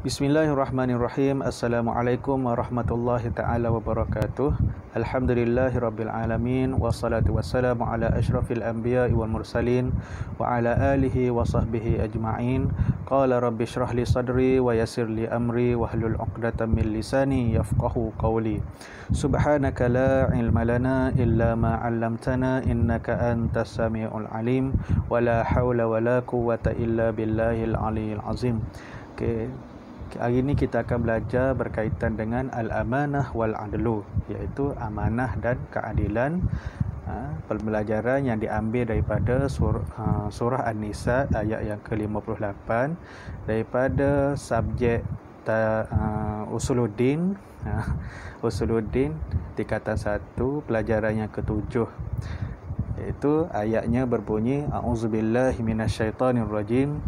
Bismillahirrahmanirrahim. Assalamualaikum warahmatullahi ta'ala wabarakatuh. Alhamdulillahirabbil alamin wassalatu wassalamu ala asyrafil anbiya'i wal mursalin wa ala alihi wa sahbihi ajma'in. Qala rabbi shrah li sadri wa yassir li amri wahlul 'uqdatam min lisani yafqahu qawli. Subhanaka la ilma lana illa ma 'allamtana innaka antas samiul alim wa la haula wa la quwwata illa billahil aliyyil azim. Hari ini kita akan belajar berkaitan dengan al-amanah wal adlu, iaitu amanah dan keadilan. Pembelajaran yang diambil daripada surah An-Nisa ayat yang ke-58 daripada subjek Usuluddin, Usuluddin tingkatan 1, pelajaran yang ke-7, iaitu ayatnya berbunyi a'udzubillahi minasyaitonirrajim.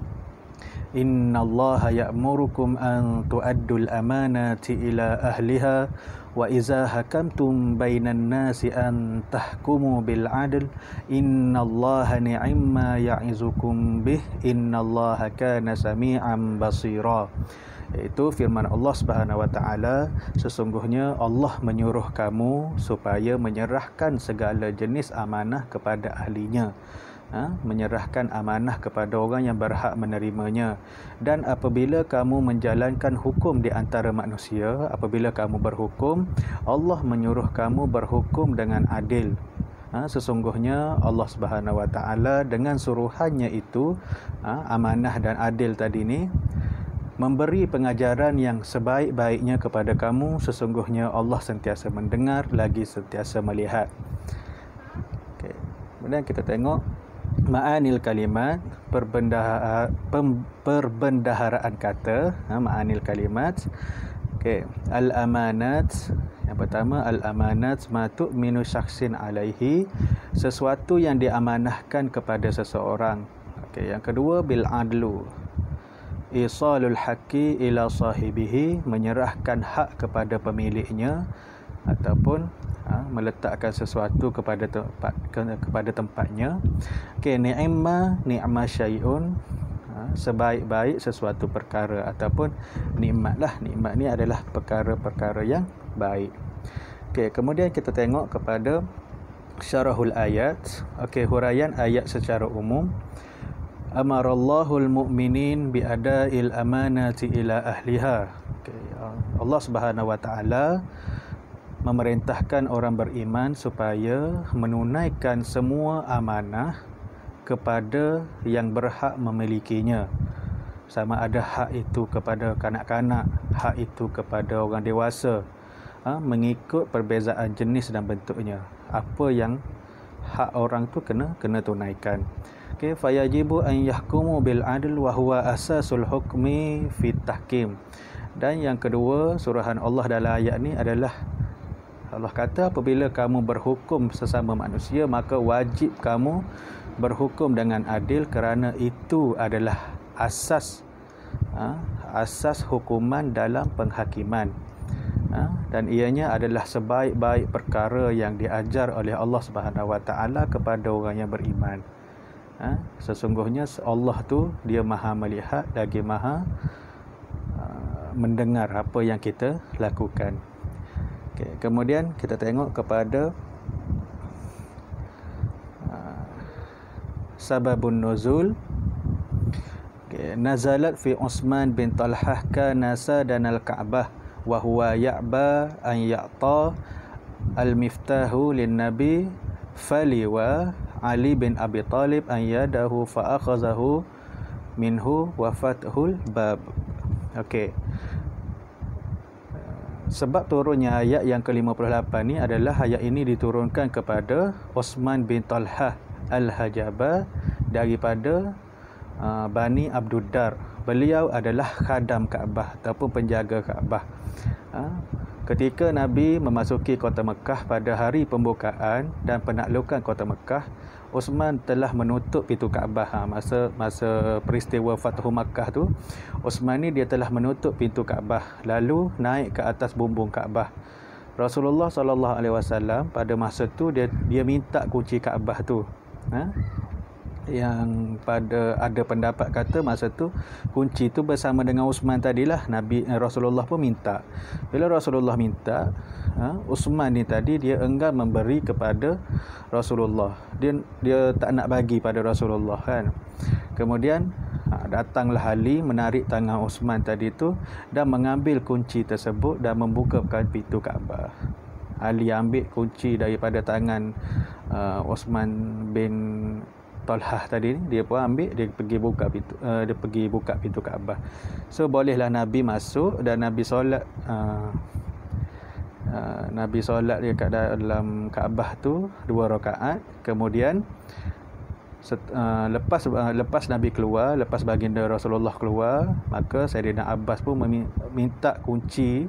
Innallaha ya'murukum an tu'addul amanati ila ahliha wa iza hakamtum bainan nasi an tahkumu bil 'adl innallaha ni'ma ya'izukum bih innallaha kana sami'an basira. Iaitu firman Allah Subhanahu wa taala, sesungguhnya Allah menyuruh kamu supaya menyerahkan segala jenis amanah kepada ahlinya. Menyerahkan amanah kepada orang yang berhak menerimanya. Dan apabila kamu menjalankan hukum di antara manusia, apabila kamu berhukum, Allah menyuruh kamu berhukum dengan adil. Sesungguhnya Allah Subhanahu wa taala dengan suruhannya itu, amanah dan adil tadi ni, memberi pengajaran yang sebaik-baiknya kepada kamu. Sesungguhnya Allah sentiasa mendengar lagi sentiasa melihat. Okay. Kemudian kita tengok ma'anil kalimat, perbendaharaan kata, ma'anil kalimat. Okey, al-amanat. Yang pertama, al-amanat ma tu'minu syakhsin alaihi, sesuatu yang diamanahkan kepada seseorang. Okey, yang kedua, bil adlu, isalul haqqi ila sahibihi, menyerahkan hak kepada pemiliknya ataupun meletakkan sesuatu kepada tempatnya. Okey, ni'ma syai'un, sebaik-baik sesuatu perkara ataupun nikmatlah. Nikmat ni adalah perkara-perkara yang baik. Okey, kemudian kita tengok kepada syarahul ayat. Okey, huraian ayat secara umum. Amarallahul mu'minin bi'ada'il amanati ila ahliha. Okey, Allah Subhanahu wa taala memerintahkan orang beriman supaya menunaikan semua amanah kepada yang berhak memilikinya. Sama ada hak itu kepada kanak-kanak, hak itu kepada orang dewasa, mengikut perbezaan jenis dan bentuknya. Apa yang hak orang tu kena tunaikan. Okey, fayajibu an yahkumu bil adl wa huwa asasul hukmi fit tahkim. Dan yang kedua, suruhan Allah dalam ayat ni adalah, Allah kata apabila kamu berhukum sesama manusia, maka wajib kamu berhukum dengan adil, kerana itu adalah asas hukuman dalam penghakiman. Dan ianya adalah sebaik-baik perkara yang diajar oleh Allah Subhanahu wa taala kepada orang yang beriman. Sesungguhnya Allah tu dia Maha melihat lagi Maha mendengar apa yang kita lakukan. Okay, kemudian kita tengok kepada sababun nuzul. Okay, nazalat fi Utsman bin Talhah kana sadan al-Ka'bah wa huwa ya'ba an ya'ta al-miftahu lin-nabi fali wa Ali bin Abi Talib an yadahu fa akhazahu minhu wa fathul bab. Okey, sebab turunnya ayat yang ke-58 ni adalah ayat ini diturunkan kepada Utsman bin Talhah al-Hajaba daripada Bani Abduddar. Beliau adalah khadam Kaabah ataupun penjaga Kaabah. Ketika Nabi memasuki kota Mekah pada hari pembukaan dan penaklukan kota Mekah, Utsman telah menutup pintu Kaabah. Masa peristiwa Fathu Makkah tu, Utsman ni dia telah menutup pintu Kaabah lalu naik ke atas bumbung Kaabah. Rasulullah SAW pada masa tu dia minta kunci Kaabah tu. yang pada ada pendapat kata masa tu kunci tu bersama dengan Uthman tadilah. Rasulullah pun minta. Bila Rasulullah minta, Uthman ni tadi dia enggan memberi kepada Rasulullah. Dia tak nak bagi pada Rasulullah kan. Kemudian datanglah Ali menarik tangan Uthman tadi tu dan mengambil kunci tersebut dan membukakan pintu Kaabah. Ali ambil kunci daripada tangan Uthman bin Talhah tadi ni, dia pun ambil, dia pergi buka pintu Kaabah. So bolehlah Nabi masuk dan Nabi solat dekat dalam Kaabah tu 2 rakaat. Kemudian lepas Nabi keluar, lepas baginda Rasulullah keluar, maka Sayyidina Abbas pun minta kunci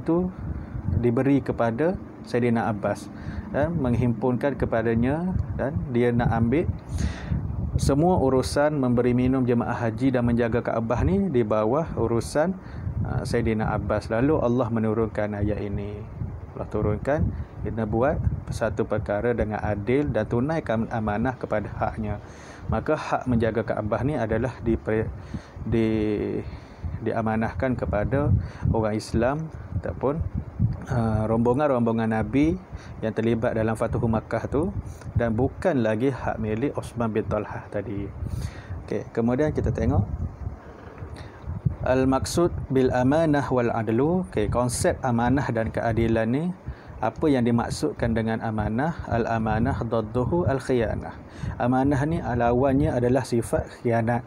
tu diberi kepada Sayyidina Abbas dan menghimpunkan kepadanya, dan dia nak ambil semua urusan memberi minum jemaah haji dan menjaga Kaabah ni di bawah urusan Sayyidina Abbas. Lalu Allah menurunkan ayat ini. Allah turunkan, kita buat satu perkara dengan adil dan tunaikan amanah kepada haknya. Maka hak menjaga Kaabah ni adalah diamanahkan kepada orang Islam ataupun rombongan-rombongan Nabi yang terlibat dalam Fatuhu Makkah tu, dan bukan lagi hak milik Uthman bin Talhah tadi. Okey, kemudian kita tengok al-maksud bil amanah wal adlu. Okey, konsep amanah dan keadilan ni, apa yang dimaksudkan dengan amanah? Al-amanah dadduhu al-khiyanah. Amanah ni lawannya adalah sifat khianat.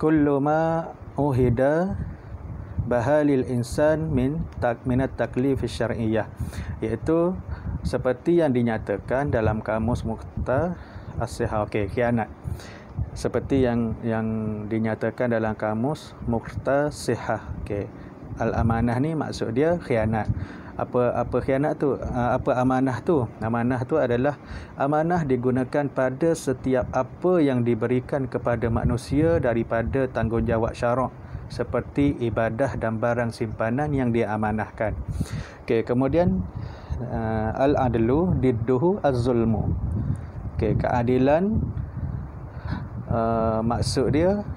Kullu ma uhida bahalil insan minat taklif syar'iyyah, iaitu seperti yang dinyatakan dalam kamus Mukhtar As-Sihah. Okey, khianat seperti yang dinyatakan dalam kamus Mukhtar Sihah. Okey, al-amanah ni maksud dia khianat. Apa khianat tu? Apa amanah tu? Amanah tu adalah amanah digunakan pada setiap apa yang diberikan kepada manusia daripada tanggungjawab syarak, seperti ibadah dan barang simpanan yang diamanahkan. Okey, kemudian al-adlu didduhu az-zulmu. Okey, keadilan maksud dia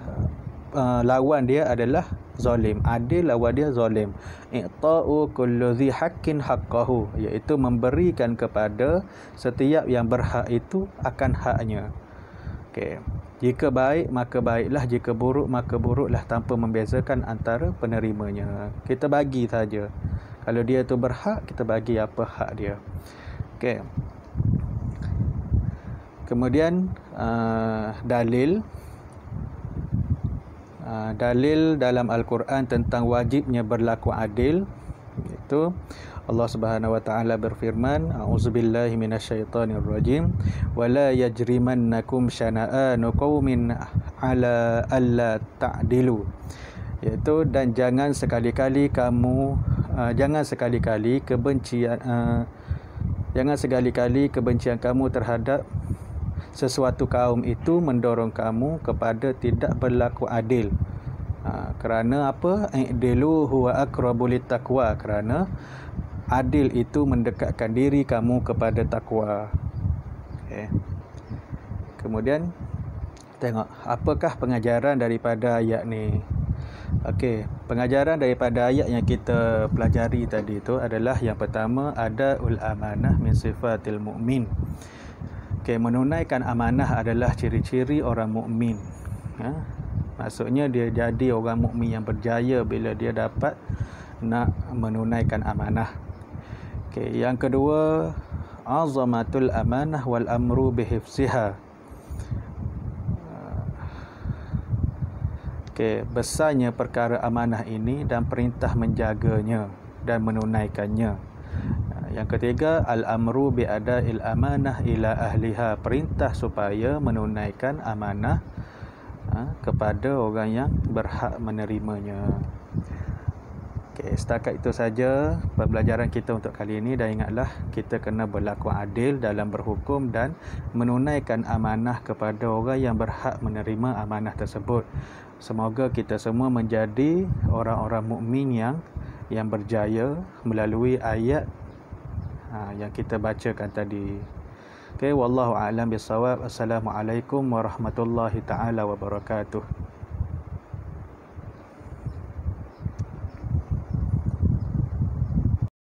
lawan dia adalah zalim. Adil lawan dia zalim. I'ta'u kullu dhi haqqin haqqahu, iaitu memberikan kepada setiap yang berhak itu akan haknya. Okey, jika baik maka baiklah, jika buruk maka buruklah, tanpa membezakan antara penerimanya. Kita bagi saja. Kalau dia tu berhak, kita bagi apa hak dia. Okey. Kemudian dalil dalam Al-Quran tentang wajibnya berlaku adil, iaitu Allah Subhanahu wa taala berfirman, a'udzubillahi minasyaitonir rajim, wala yajrimannakum syana'anu qaumin ala alla ta'dilu, iaitu dan jangan sekali-kali kebencian kamu terhadap sesuatu kaum itu mendorong kamu kepada tidak berlaku adil. Kerana apa? I'dilu huwa aqrabu littaqwa, kerana adil itu mendekatkan diri kamu kepada takwa. Okay. Kemudian tengok apakah pengajaran daripada ayat ni. Okey, pengajaran daripada ayat yang kita pelajari tadi itu adalah yang pertama, ada amanah min sifatil mu'min. Okey, menunaikan amanah adalah ciri-ciri orang mukmin. Maksudnya dia jadi orang mukmin yang berjaya bila dia dapat nak menunaikan amanah. Okey, yang kedua, azamatul amanah wal amru bihifziha. Okey, besarnya perkara amanah ini dan perintah menjaganya dan menunaikannya. Yang ketiga, al-amru bi'ada'il amanah ila ahliha, perintah supaya menunaikan amanah kepada orang yang berhak menerimanya. Okey, setakat itu saja pembelajaran kita untuk kali ini, dan ingatlah kita kena berlaku adil dalam berhukum dan menunaikan amanah kepada orang yang berhak menerima amanah tersebut. Semoga kita semua menjadi orang-orang mukmin yang berjaya melalui ayat yang kita bacakan tadi. Okey, wallahu a'lam bissawab. Assalamualaikum warahmatullahi taala wabarakatuh.